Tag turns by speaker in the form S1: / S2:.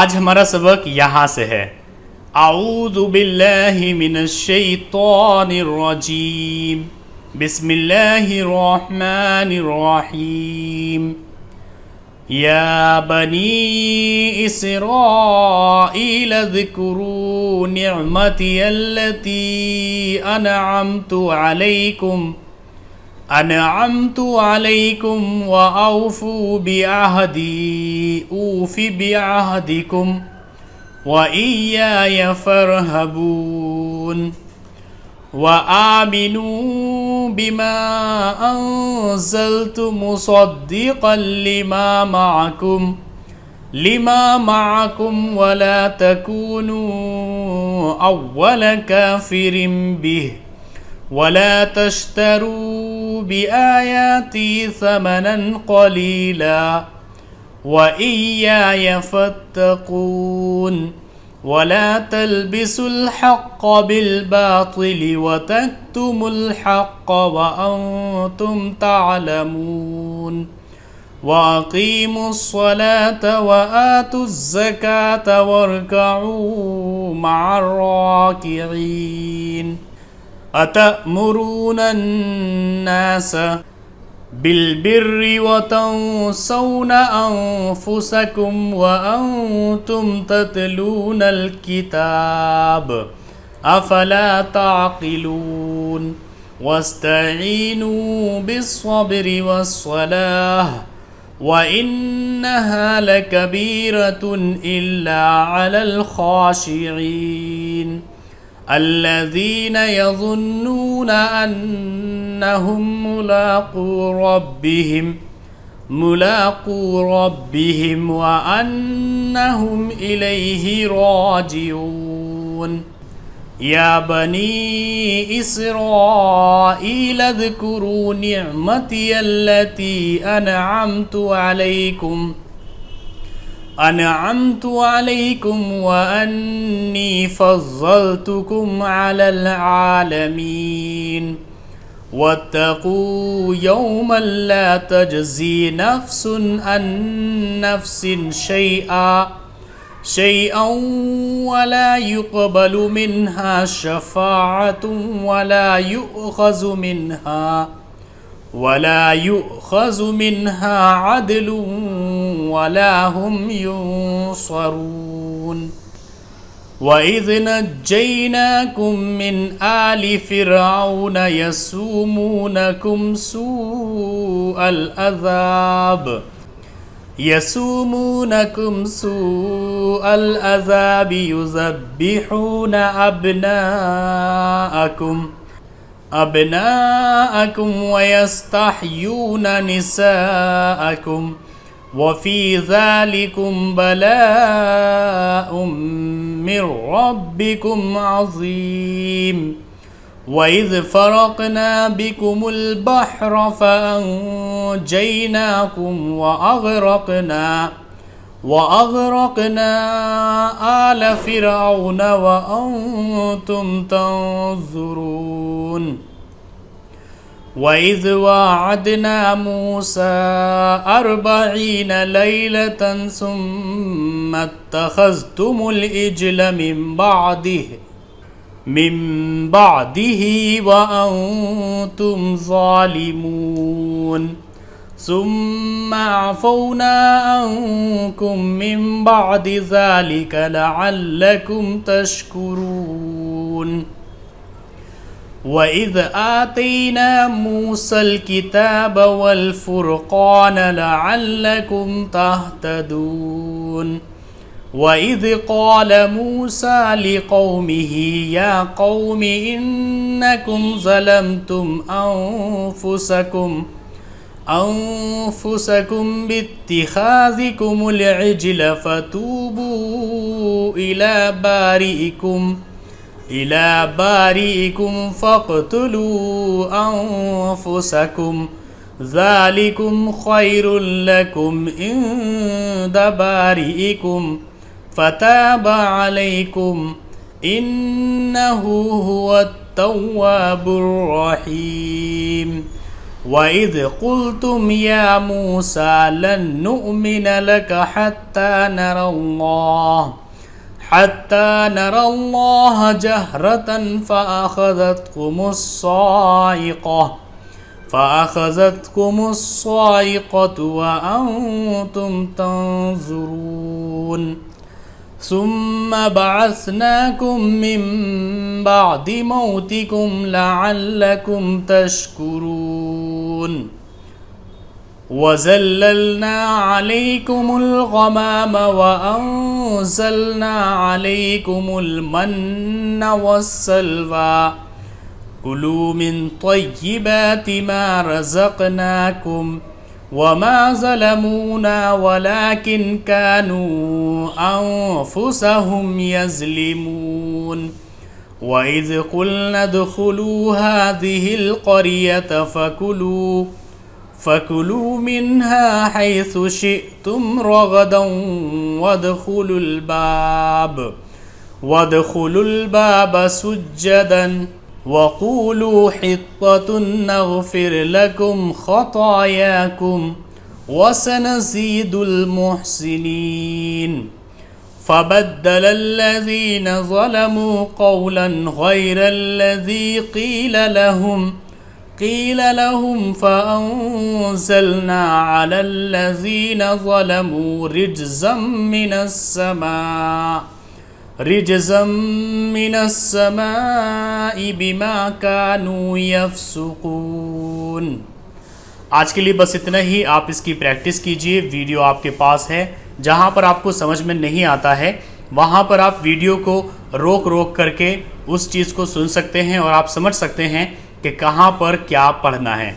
S1: आज हमारा सबक यहाँ से है। आऊज़ु बिल्लाहि मिनश शैतानिर रजीम, बिस्मिल्लाहिर रहमानिर रहीम। या बनी इस्राईल ज़्कुरू निअमती अल्लती अनअमतु अलैकुम व औफू बिअहदी ऊफि बिअहदिकुम व इय्याय फरहबून व आमिनू बिमा अंज़लतु मुसद्दिक़न लिमा मअकुम व ला तकूनू अव्वल काफ़िरिन बिह वला तश्तरू बिआयाती समनन क़लीला व इय्याय फत्तक़ून वला तल्बिसुल हक़्क़ बिलबातिल व तक्तुमुल हक़्क़ व अंतुम तअलमून व अक़ीमुस्सलात व आतुज़्ज़कात वरकऊ मअर्राकिईन। अतअमुरून अन्नास बिलबिर्रि व तंसौन अंफुसकुम व अंतुम ततलूनल किताब अफला ताक़िलून वस्तईनू बिस्सब्रि वस्सलाह व इन्नहा लकबीरतुन इल्ला अलल खाशिईन الذين يظنون أنهم ملاقو ربهم وأنهم إليه راجعون يا بني إسرائيل اذكروا نعمتي التي أنعمت عليكم وأني فضلتكم على العالمين واتقوا يوما لا تجزي نفس عن نفس شيئا ولا يقبل منها شفاعة ولا يؤخذ منها عدل ولا هم ينصرون وإذ نجيناكم من آل فرعون يسومونكم سوء العذاب يذبحون أبناءكم ويستحيون نساءكم وفي ذلكم بلاء من ربكم عظيم وإذ فرقنا بكم البحر فأنجيناكم وأغرقنا آل فرعون وأنتم تنظرون وإذ واعدنا موسى 40 ليلة ثم اتخذتم العجل من بعده وأنتم ظالمون ثم عفونا عنكم من بعد ذلك لعلكم تشكرون وإذ آتينا موسى الكتاب والفرقان لعلكم تهتدون وإذ قال موسى لقومه يا قوم إنكم ظلمتم أنفسكم باتخاذكم العجل فتوبوا إلى بارئكم فاقتلوا أنفسكم ذلكم خير لكم عند بارئكم فتاب عليكم إنه هو التواب الرحيم वइद कुल्तुम या मूसा लन नुअमिन लक हत्ता नरल्लाह जहरतन फ़अख़ज़तकुमुस्साइक़तु वअन्तुम तंज़ुरून सुम्म बअसनाकुम मिन बअदि मौतिकुम लअल्लकुम तशकुरून वज़ल्ललना अलैकुमुल गमाम वअन्ज़लना अलैकुमुल मन्ना वस्सलवा कुलू मिन तय्यिबाति मा रज़क़नाकुम वमा ज़लमूना वलाकिन कानू अन्फुसहुम यज़लिमून वइज़ क़ुल्ना उद्ख़ुलू हाज़िहिल क़रियत फ़कुलू मिन्हा हैसु शिअ्तुम रग़दन वद्ख़ुलुल बाब सुज्जदन वक़ूलू हित्ततुन नग़फ़िर लकुम ख़तायाकुम वसनज़ीदुल मुहसिनीन फ़बद्दलल्लज़ीन ज़लमू क़ौलन ग़ैरल्लज़ी क़ील लहुम फ़अन्ज़लना अलल्लज़ीन ज़लमू रिज्ज़म मिनस्समाइ बिमा कानू यफ़्सुक़ून। आज के लिए बस इतना ही। आप इसकी प्रैक्टिस कीजिए। वीडियो आपके पास है। जहाँ पर आपको समझ में नहीं आता है वहाँ पर आप वीडियो को रोक करके उस चीज़ को सुन सकते हैं और आप समझ सकते हैं कि कहाँ पर क्या पढ़ना है।